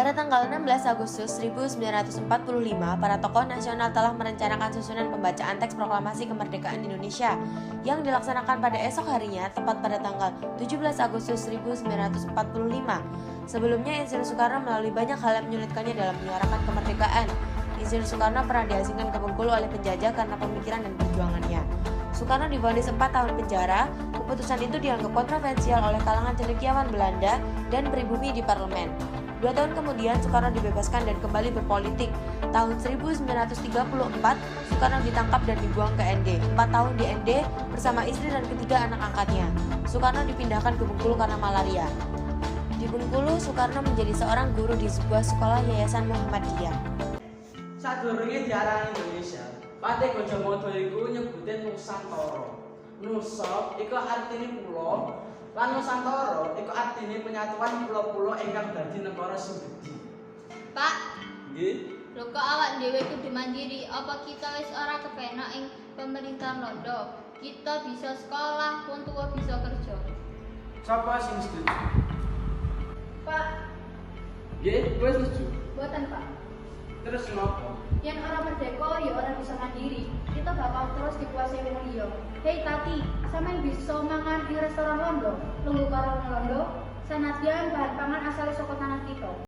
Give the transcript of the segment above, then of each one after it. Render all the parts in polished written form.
Pada tanggal 16 Agustus 1945, para tokoh nasional telah merencanakan susunan pembacaan teks proklamasi kemerdekaan Indonesia yang dilaksanakan pada esok harinya, tepat pada tanggal 17 Agustus 1945. Sebelumnya, Insinyur Soekarno melalui banyak hal yang menyulitkannya dalam menyuarakan kemerdekaan. Insinyur Soekarno pernah diasingkan ke Bengkulu oleh penjajah karena pemikiran dan perjuangannya. Soekarno divonis 4 tahun penjara. Keputusan itu dianggap kontroversial oleh kalangan cendekiawan Belanda dan pribumi di parlemen. 2 tahun kemudian, Soekarno dibebaskan dan kembali berpolitik. Tahun 1934, Soekarno ditangkap dan dibuang ke ND. 4 tahun di ND bersama istri dan ketiga anak angkatnya. Soekarno dipindahkan ke Bengkulu karena malaria. Di Bengkulu, Soekarno menjadi seorang guru di sebuah sekolah Yayasan Muhammadiyah. Sadurunge diarani Indonesia, Patih Gajahmada iku nyebutin Nusantara. Nusa iku artine pulo, lan Nusantara iku artine penyatuan pulo-pulo ingkang dadi negara sing gedhe. Pak, Nggih. lho kok awak dhewe kudu mandiri? Apa kita wis ora kepenak ing pemerintahan Londo? Kita bisa sekolah, pun tua bisa kerja. Sapa sing setuju? Pak, Nggih, kowe setuju. buatan Pak. Terus kenapa? Yang orang merdeka ya orang bisa mandiri. Kita bakal terus dikuasai wong liya. Hei Tati, sampean bisa mangan di restoran Londo, lungguh karo wong Londo, sanadyan bahan pangan asal saka tanah kita.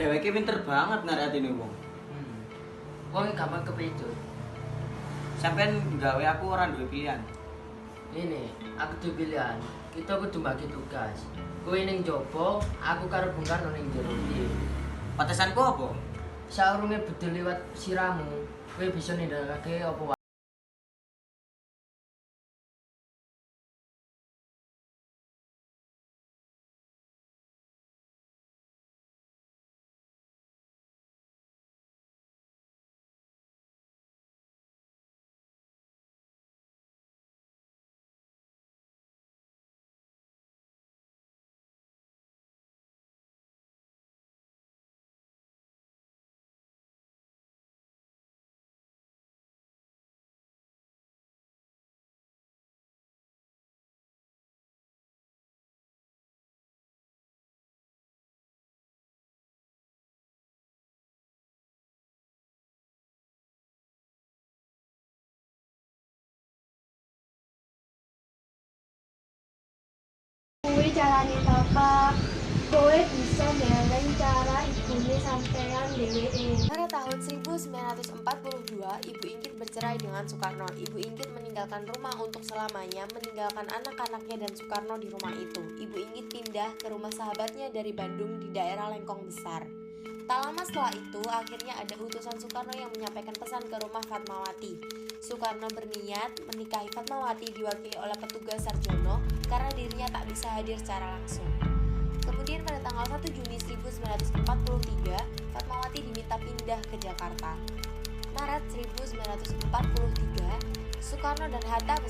dheweke pinter banget ngaratine wong. Wong gampang kepecut. Sampeyan gawe aku ora duwe pilihan. Ini, aku duwe pilihan. Kita kudu bagi tugas. Kowe ning njaba, aku karo Bung Karno ning jero. Piye? Patesanku apa? Saurunge bedil liwat siramu, kowe bisa nindakake apa wae. Kuwi carane bapak. Kowe bisa ndeleng cara ibune sampean dheweke. Pada tahun 1942, Ibu Inggit bercerai dengan Soekarno. Ibu Inggit meninggalkan rumah untuk selamanya, meninggalkan anak-anaknya dan Soekarno di rumah itu. Ibu Inggit pindah ke rumah sahabatnya dari Bandung di daerah Lengkong Besar. Tak lama setelah itu, akhirnya ada utusan Soekarno yang menyampaikan pesan ke rumah Fatmawati. Soekarno berniat menikahi Fatmawati diwakili oleh petugas Sarjono karena dirinya tak bisa hadir secara langsung. Kemudian pada tanggal 1 Juni 1943, Fatmawati diminta pindah ke Jakarta. Maret 1943, Soekarno dan Hatta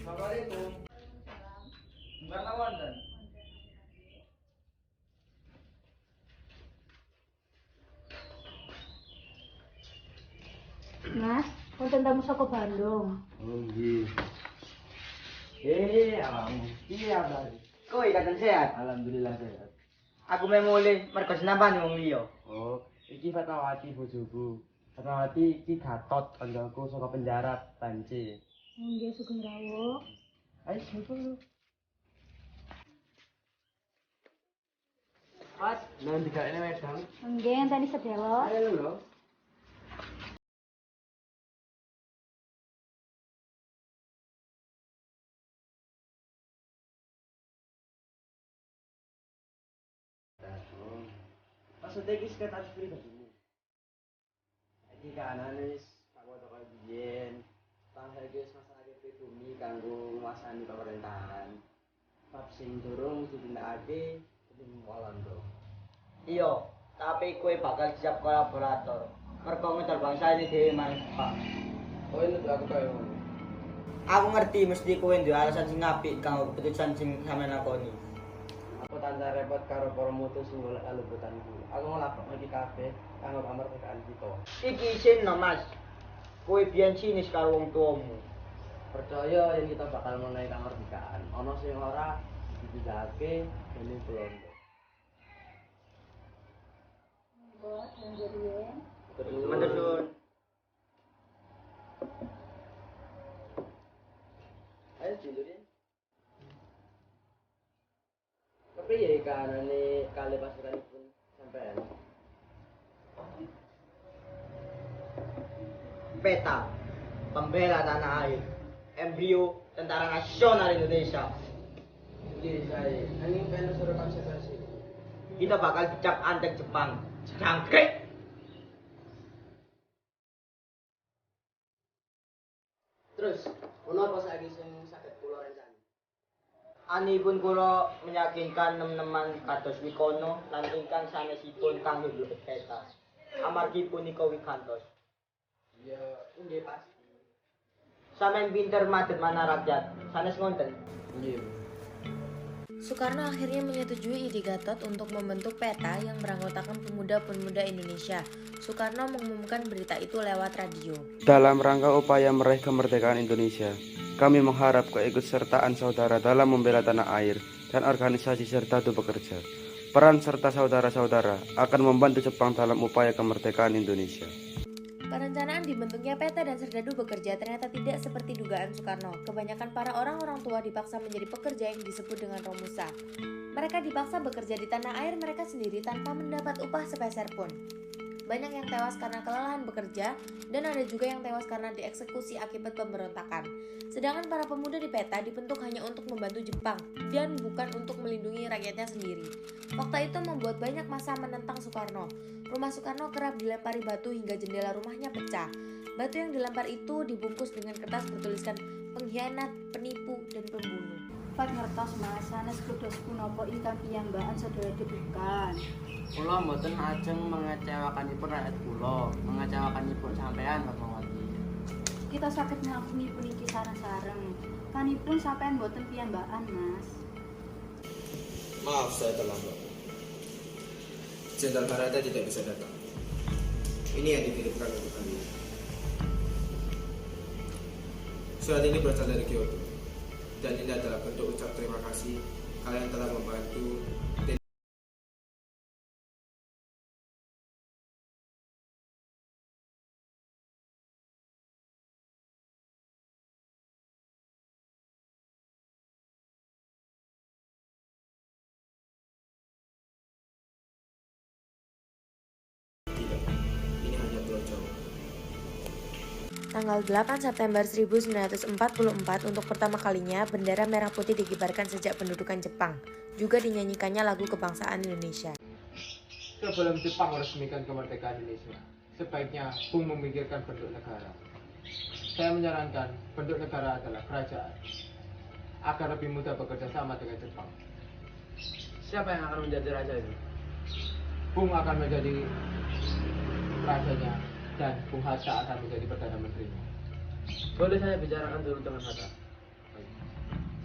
Assalamualaikum. Bukan wonten. Mas, wonten tamu saka Bandung. Oh nggih. Awakmu. Iya, Bang. Kowe katen sehat? Alhamdulillah sehat. Aku memulih mergo senampan wong liya. Oh, iki Fatmawati bojoku. Fatmawati iki Gatot, kancaku saka penjara Banci. Nggih sugeng rawuh. Ayo dulu. Mas, nanti tiga ini wedang. Nggih ngenteni sedelo. Ayo lho. Maksudnya iki sekitar pribadi. Iki kanan wis tak foto kaya biyen. Bangsa iki wis masalah pribumi kanggo nguasani pemerintahan. Bab sing durung ditindakake dening Walanda. Iya, tapi kowe bakal siap kolaborator. Mergo ngedol bangsa ini dhewe manfaat. Oh ini tuh aku kaya ngono. Aku ngerti mesti kowe duwe alasan sing apik kanggo keputusan sing sampeyan lakoni. Aku tansah repot karo para mutu sing golek kalubutanku. Aku nglakoni iki kabeh kanggo kamardikaan kita. Iki isin no Mas. Kowe biyen sinis karo wong tuamu. Percaya yen kita bakal menehi kamardikaan. Ana sing ora dibidahake dening Belanda. Bos, nggih riyen. Matur suwun. Ayo dilurin. Kepriye kanane kali pasukanipun sampean? Peta pembela tanah air, embrio Tentara Nasional Indonesia. Iki saya, angin pengen suruh konsekuensi. Kita bakal dicap antek Jepang. Jangkrik. Terus, ono apa saiki sing saged kula rencani? Anipun kula meyakinkan teman-teman kados Wikono lan ingkang sanesipun kangge blebet peta. Amargi punika wikantos. Ya, nggih pasti. Sampeyan pinter madhet mana rakyat, sanes ngonten. Nggih. Soekarno akhirnya menyetujui ide Gatot untuk membentuk peta yang beranggotakan pemuda-pemuda Indonesia. Soekarno mengumumkan berita itu lewat radio. Dalam rangka upaya meraih kemerdekaan Indonesia, kami mengharap keikutsertaan saudara dalam membela tanah air dan organisasi serta bekerja. Peran serta saudara-saudara akan membantu Jepang dalam upaya kemerdekaan Indonesia. Perencanaan dibentuknya peta dan serdadu bekerja ternyata tidak seperti dugaan Soekarno. Kebanyakan para orang tua dipaksa menjadi pekerja yang disebut dengan romusa. Mereka dipaksa bekerja di tanah air mereka sendiri tanpa mendapat upah sepeser pun. Banyak yang tewas karena kelelahan bekerja dan ada juga yang tewas karena dieksekusi akibat pemberontakan. Sedangkan para pemuda di peta dibentuk hanya untuk membantu Jepang dan bukan untuk melindungi rakyatnya sendiri. Fakta itu membuat banyak massa menentang Soekarno. Rumah Soekarno kerap dilempari batu hingga jendela rumahnya pecah. Batu yang dilempar itu dibungkus dengan kertas bertuliskan pengkhianat, penipu, dan pembunuh. Pak ngertos Mas, sanes kudos punapa ingkang piyambakan sedaya dibukan. Kula mboten ajeng mengecewakanipun rakyat kula, mengecewakanipun sampean Fatmawati. Kita sakit ngakuni puniki sareng-sareng. Kanipun sampean boten piyambakan Mas. Maaf saya terlambat. Jenderal Barata tidak bisa datang. Ini yang dititipkan untuk kalian. Surat ini berasal dari Kyoto. Dan ini adalah bentuk ucap terima kasih kalian telah membantu Tanggal 8 September 1944 untuk pertama kalinya bendera merah putih dikibarkan sejak pendudukan Jepang. Juga dinyanyikannya lagu kebangsaan Indonesia. Sebelum Jepang meresmikan kemerdekaan Indonesia, sebaiknya Bung memikirkan bentuk negara. Saya menyarankan bentuk negara adalah kerajaan, agar lebih mudah bekerja sama dengan Jepang. Siapa yang akan menjadi raja itu? Bung akan menjadi rajanya dan Bung Hatta akan menjadi Perdana Menterinya. Boleh saya bicarakan dulu dengan Hatta?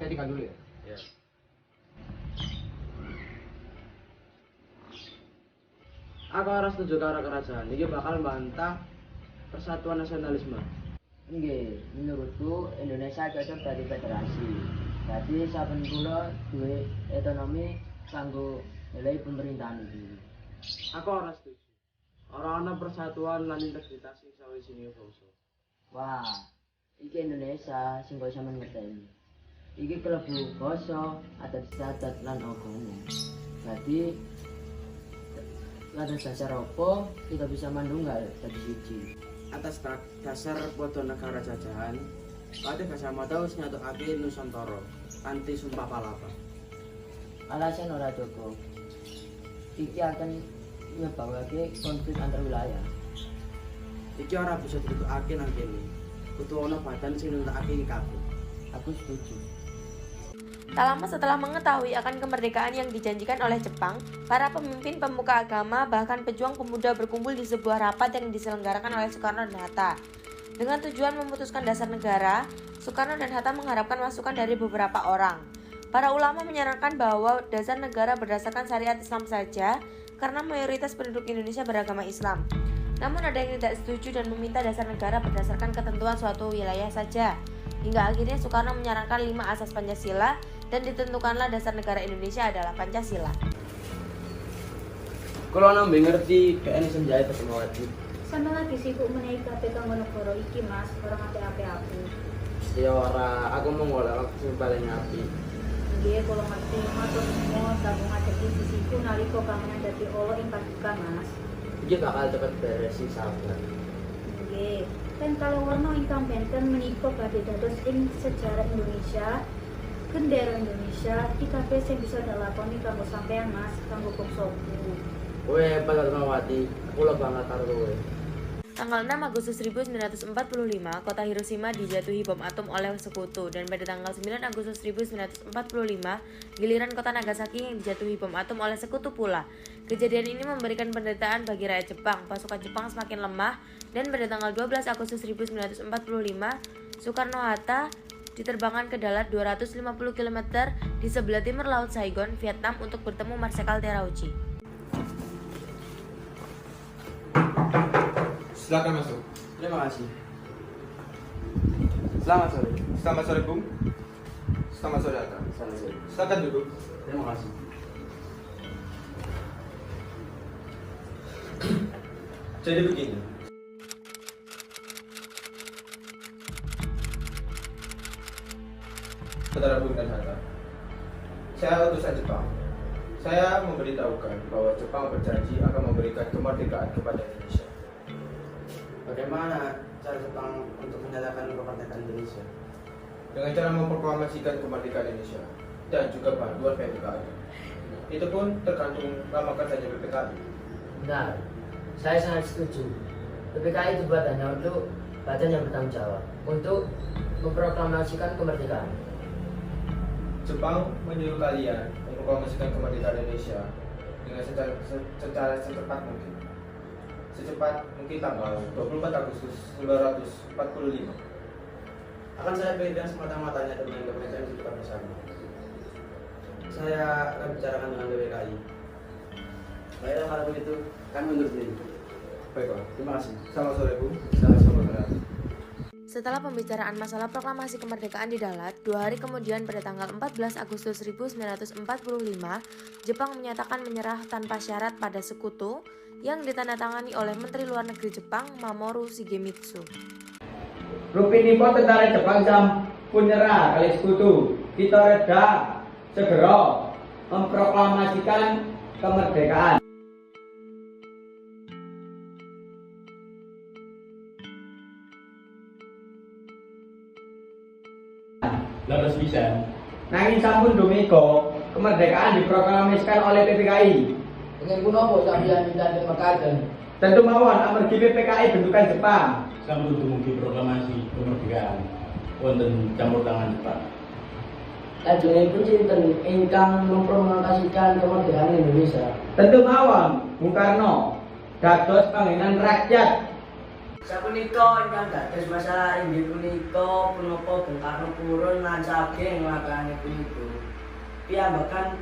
Saya tinggal dulu ya. Ya. Aku harus setuju karo kerajaan. Ini bakal membantah persatuan nasionalisme. Nggih, menurutku Indonesia cocok dari federasi. Jadi saben kula duwe otonomi kanggo milih pemerintahan iki. Aku ora setuju. Ora ana persatuan lan integritas sing sawijining bangsa. Wah, iki Indonesia sing kok sampean ngerteni. Iki kelebu basa, adat istiadat lan agama. Jadi lantas dasar apa kita bisa mandunggal dadi siji. Atas dasar podo negara jajahan, Padhe Gajah wis nyatukake Nusantara kanthi Sumpah Palapa. Alasan ora cukup. Iki akan nyebabake konflik antar wilayah. Iki ora bisa ditukake nang kene. Kudu ana badan sing nentakake iki kabeh. Aku setuju. Tak lama setelah mengetahui akan kemerdekaan yang dijanjikan oleh Jepang, para pemimpin pemuka agama bahkan pejuang pemuda berkumpul di sebuah rapat yang diselenggarakan oleh Soekarno dan Hatta. Dengan tujuan memutuskan dasar negara, Soekarno dan Hatta mengharapkan masukan dari beberapa orang. Para ulama menyarankan bahwa dasar negara berdasarkan syariat Islam saja karena mayoritas penduduk Indonesia beragama Islam. Namun ada yang tidak setuju dan meminta dasar negara berdasarkan ketentuan suatu wilayah saja. Hingga akhirnya Soekarno menyarankan 5 asas Pancasila dan ditentukanlah dasar negara Indonesia adalah Pancasila. Kalau nambe ngerti PN Senjaya Fatmawati. Sama lagi sibuk menaiki KPK Monogoro iki Mas, orang ape-ape aku. Ya ora, aku mau ngolak waktu sing paling apik. Nggih, kula ngerti matur nuwun sampun ngadepi sisiku nalika kamenan dadi Allah ing paduka Mas. Iki bakal cepet beres sih sabar. Nggih, kan kalau warna ingkang benten menika badhe dados ing sejarah Indonesia, gendera Indonesia, iki kabeh sing bisa dilakoni kanggo sampean Mas, kanggo bangsaku. Kowe hebat Fatmawati, aku lo banget karo kowe. Tanggal 6 Agustus 1945, kota Hiroshima dijatuhi bom atom oleh sekutu, dan pada tanggal 9 Agustus 1945, giliran kota Nagasaki yang dijatuhi bom atom oleh sekutu pula. Kejadian ini memberikan penderitaan bagi rakyat Jepang. Pasukan Jepang semakin lemah, dan pada tanggal 12 Agustus 1945, Soekarno-Hatta diterbangkan ke Dalat 250 km di sebelah timur Laut Saigon, Vietnam untuk bertemu Marsekal Terauchi. Silakan masuk. Terima kasih. Selamat sore. Selamat sore, Bung. Selamat sore, Atta. Selamat sore. Silakan duduk. Terima kasih. Jadi begini. Saudara Bung dan Hatta, saya utusan Jepang. Saya memberitahukan bahwa Jepang berjanji akan memberikan kemerdekaan kepada Indonesia. Bagaimana cara Jepang untuk menyatakan kemerdekaan Indonesia? Dengan cara memproklamasikan kemerdekaan Indonesia dan juga bantuan PPKI. Itu pun tergantung nama kerjanya PPKI. Benar, saya sangat setuju. PPKI dibuat hanya untuk badan yang bertanggung jawab untuk memproklamasikan kemerdekaan. Jepang menyuruh kalian memproklamasikan kemerdekaan Indonesia dengan secara secepat mungkin. Secepat mungkin tanggal 24 Agustus 1945. Akan saya berikan semata-matanya dengan kemerdekaan kita bersama. Saya akan bicarakan dengan PPKI. Baiklah kalau begitu, kami undur diri. Baiklah, Terima kasih. selamat sore Bu. Selamat sore. Setelah pembicaraan masalah proklamasi kemerdekaan di Dalat, 2 hari kemudian pada tanggal 14 Agustus 1945, Jepang menyatakan menyerah tanpa syarat pada sekutu yang ditandatangani oleh Menteri Luar Negeri Jepang Mamoru Shigemitsu. Rupinipun tentara Jepang sampun nyerah kali sekutu. Kita reda segera memproklamasikan kemerdekaan. Laras bisa. Nanging sampun dumiko kemerdekaan diproklamasikan oleh PPKI. Ingin pun apa sampeyan minta mekaten? Tentu mawon amargi PPKI bentukan Jepang. Sampun dumugi proklamasi kemerdekaan wonten campur tangan Jepang. Lajengipun sinten ingkang memproklamasikan kemerdekaan Indonesia? Tentu mawon Bung Karno. Dados pangenan rakyat. Sapunika ingkang dados masalah inggih punika punapa Bung Karno purun lan saking nglakoni punika. Piyambakan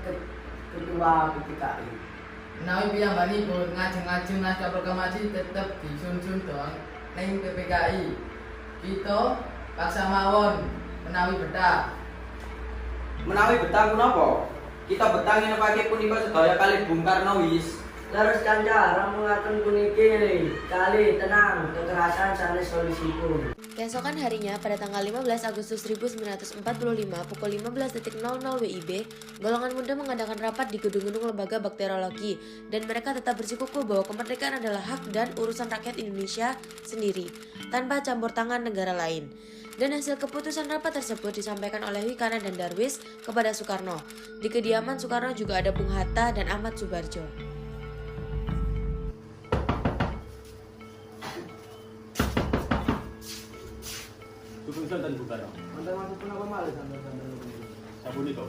ketua PPKI. Menawi piyambakipun ngajeng-ajeng naskah proklamasi tetep disun-sun dong ning PPKI. Kita paksa mawon menawi betah. Menawi betang menapa? Kita betang ngenepake punika sedaya kali Bung Karno wis. Leres kanca ramungaken puniki kali tenang kekerasan sanes solusipun. Keesokan harinya, pada tanggal 15 Agustus 1945 pukul 15.00 WIB, golongan muda mengadakan rapat di gedung-gedung lembaga bakteriologi, dan mereka tetap bersikukuh bahwa kemerdekaan adalah hak dan urusan rakyat Indonesia sendiri, tanpa campur tangan negara lain. Dan hasil keputusan rapat tersebut disampaikan oleh Wikana dan Darwis kepada Soekarno. Di kediaman Soekarno juga ada Bung Hatta dan Ahmad Subarjo. Dukung Sultan Bung-Karno. Mantan masuk pun apa malah sampai Sabuniko,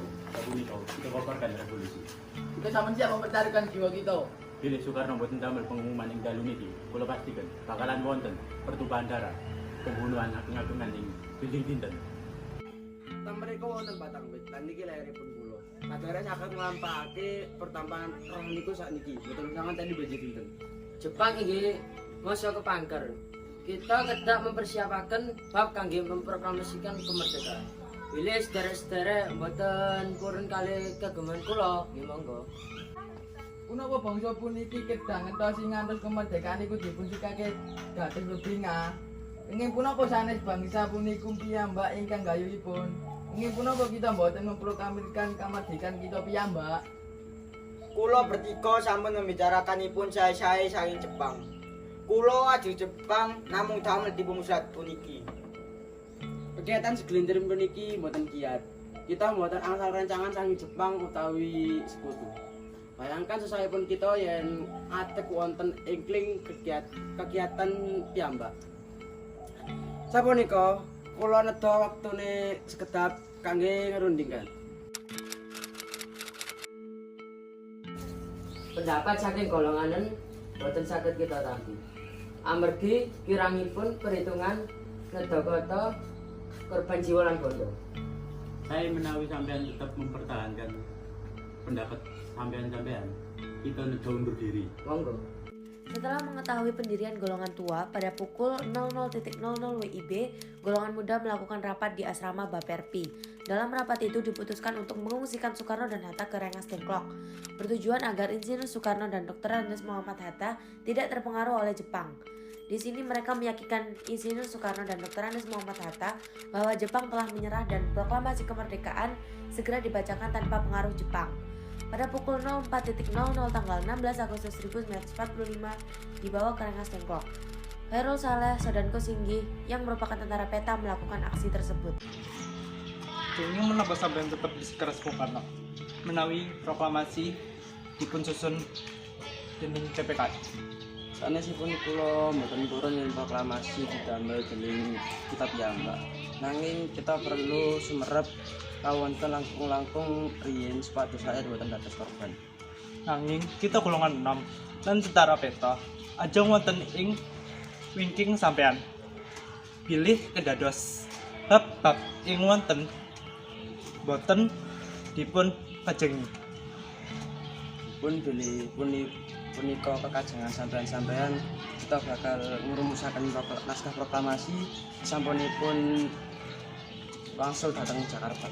kita kobarkan revolusi. Kita sama siap mempertaruhkan jiwa kita. Bilih Soekarno boten damel pengumuman ing dalu niki, kula pastikan bakalan wonten pertumpahan darah, pembunuhan ageng-agengan ing pinggir dinten. Mereka wonten batang wit lan niki layaripun kula. Kadare akan nglampahake pertambahan roh niku sakniki. Boten sangat tadi baje dinten. Jepang inggih masa kepangker. Kita kedah mempersiapaken bab kangge memproklamasikan kemerdekaan. Bilih sedherek-sedherek mboten purun kali kageman kula, nggih monggo. Punapa bangsa puniki kedah ngentosi ngantos kemerdekaan iku dipunsikake dados bebingah. Ingin punapa sanes bangsa puniku piyambak ingkang gayuhipun. Ingin punapa kita mboten memproklamasikan kemerdekaan kita piyambak. Kula bertiga sampun membicarakanipun sae-sae saking Jepang. Kula ajeng Jepang namung damel dipumusat puniki. Kegiatan segelintir puniki mboten kiat. Kita mboten angsal rancangan saking Jepang utawi sekutu. Bayangkan sesaipun kita yang atek wonten ingkling kegiatan piyambak. Sapunika kula nedha waktune sekedap kangge ngerundingkan. Pendapat saking golonganen boten saged kita tampi. Amargi kirangipun perhitungan nedha korban jiwa lan bondo. Saya menawi sampean tetap mempertahankan pendapat sampean-sampean, kita nedha undur diri. Monggo. Setelah mengetahui pendirian golongan tua, pada pukul 00.00 WIB, golongan muda melakukan rapat di asrama Baperpi. Dalam rapat itu diputuskan untuk mengungsikan Soekarno dan Hatta ke Rengas Dengklok, bertujuan agar Insinyur Soekarno dan Dr. Andes Muhammad Hatta tidak terpengaruh oleh Jepang. Di sini mereka meyakinkan Insinyur Soekarno dan Dr. Andes Muhammad Hatta bahwa Jepang telah menyerah dan proklamasi kemerdekaan segera dibacakan tanpa pengaruh Jepang. Pada pukul 04.00 tanggal 16 Agustus 1945 dibawa ke Rengas Dengklok. Khairul Saleh, Sodanko Singgi yang merupakan tentara peta melakukan aksi tersebut. Ingin menambah sampean tetap di sekeras Soekarno menawi proklamasi dipun susun dening CPK. Sanesipun kula mboten purun yen proklamasi didamel dening kitab piyambak. Nanging kita perlu sumerep kawonten langkung-langkung riyin supados rakyat boten dados korban. Nanging kita golongan 6 lan setara peta ajeng wonten ing wingking sampean. Pilih kedados bab-bab ing wonten boten dipun kajengi. Pun bilih punika kekajengan sampean-sampean, kita bakal ngrumusaken naskah proklamasi sampunipun langsung datang ke Jakarta.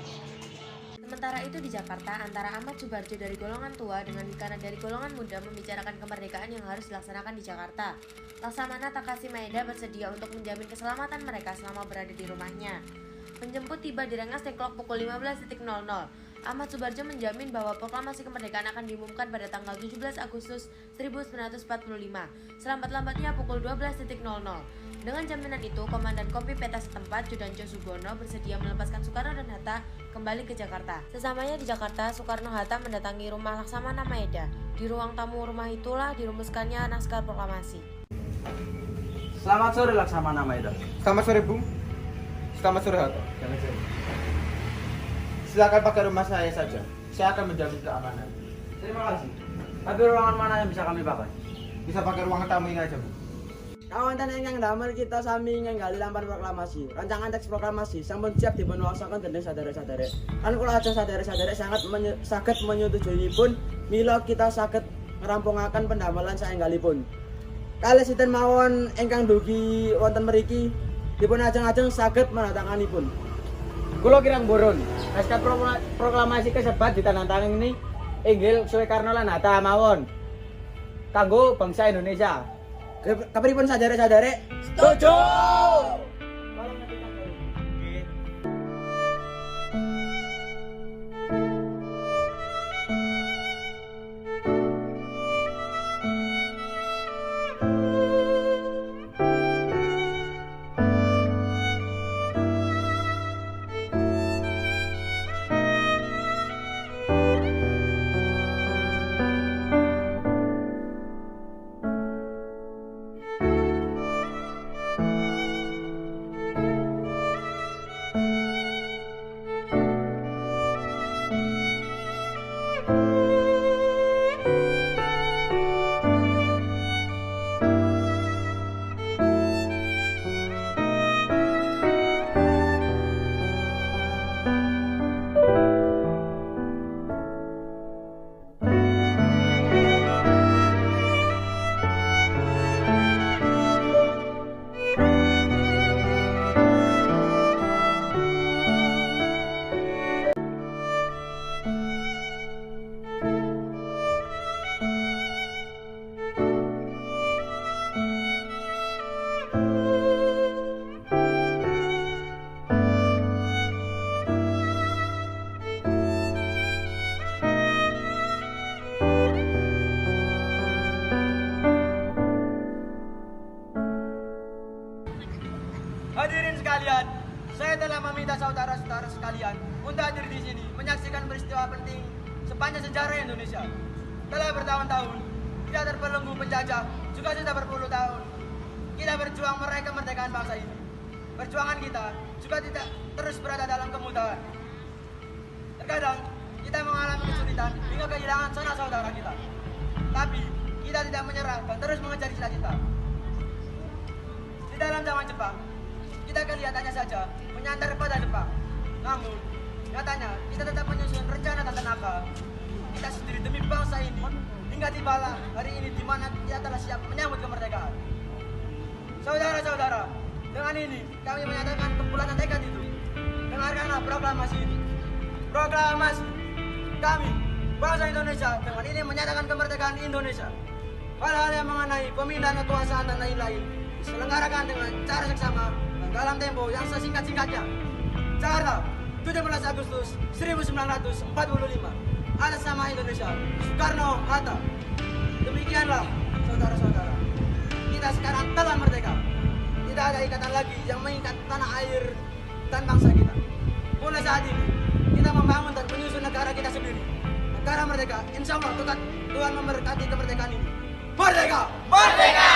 Sementara itu di Jakarta, antara Ahmad Subarjo dari golongan tua dengan Hikana dari golongan muda membicarakan kemerdekaan yang harus dilaksanakan di Jakarta. Laksamana Takashi Maeda bersedia untuk menjamin keselamatan mereka selama berada di rumahnya. Penjemput tiba di Rengas Dengklok pukul 15.00. Ahmad Subarjo menjamin bahwa proklamasi kemerdekaan akan diumumkan pada tanggal 17 Agustus 1945, selambat-lambatnya pukul 12.00. Dengan jaminan itu, Komandan Kompi Peta setempat, Judanco Sugono, bersedia melepaskan Soekarno dan Hatta kembali ke Jakarta. Sesamanya di Jakarta, Soekarno-Hatta mendatangi rumah Laksamana Maeda. Di ruang tamu rumah itulah dirumuskannya naskah proklamasi. Selamat sore Laksamana Maeda. Selamat sore, Bung. Selamat sore, Hatta. Silakan pakai rumah saya saja. Saya akan menjamin keamanan. Terima kasih. Tapi ruangan mana yang bisa kami pakai? Bisa pakai ruang tamu ini aja, Bu. Kawanten ingkang damel kita sami nggali lampan proklamasi. Rancangan teks proklamasi sampun siap dipunwaksaken dening sadherek-sadherek. Kan kula ajeng sadherek-sadherek saged menyetujuyipun mila kita saged ngrampungaken pendamelan saenggalipun. Kalih sinten mawon ingkang dugi wonten mriki dipun ajeng-ajeng saged menandatanganipun. Kula kirang burun. Naskah proklamasi kasebat ditandatangani ini inggil Soekarno lan Hatta mawon. Kanggo bangsa Indonesia. Kapripun sadherek-sadherek? Setuju. Hadirin sekalian, saya telah meminta saudara-saudara sekalian untuk hadir di sini menyaksikan peristiwa penting sepanjang sejarah Indonesia. telah bertahun-tahun kita terbelenggu penjajah, juga sudah berpuluh tahun. Kita berjuang meraih kemerdekaan bangsa ini. Perjuangan kita juga tidak terus berada dalam kemudahan. Terkadang kita mengalami kesulitan hingga kehilangan sanak saudara kita. Tapi kita tidak menyerah dan terus mengejar cita-cita. Di dalam zaman Jepang, kita kelihatannya saja menyandar pada Jepang. Namun, nyatanya kita tetap menyusun rencana dan tenaga kita sendiri demi bangsa ini. Hingga tibalah hari ini di mana kita telah siap menyambut kemerdekaan. Saudara-saudara, dengan ini kami menyatakan kebulatan tekad itu. Dengarkanlah proklamasi ini. Proklamasi kami, bangsa Indonesia, dengan ini menyatakan kemerdekaan Indonesia. Hal-hal yang mengenai pemindahan kekuasaan dan lain-lain diselenggarakan dengan cara seksama dan dalam tempo yang sesingkat-singkatnya. Jakarta, 17 Agustus 1945, atas nama Indonesia, Soekarno-Hatta. Demikianlah, saudara-saudara, kita sekarang telah merdeka. Tidak ada ikatan lagi yang mengikat tanah air dan bangsa kita. Mulai saat ini, kita membangun dan menyusun negara kita sendiri. Negara merdeka, insya Allah Tuhan memberkati kemerdekaan ini. Merdeka! Merdeka!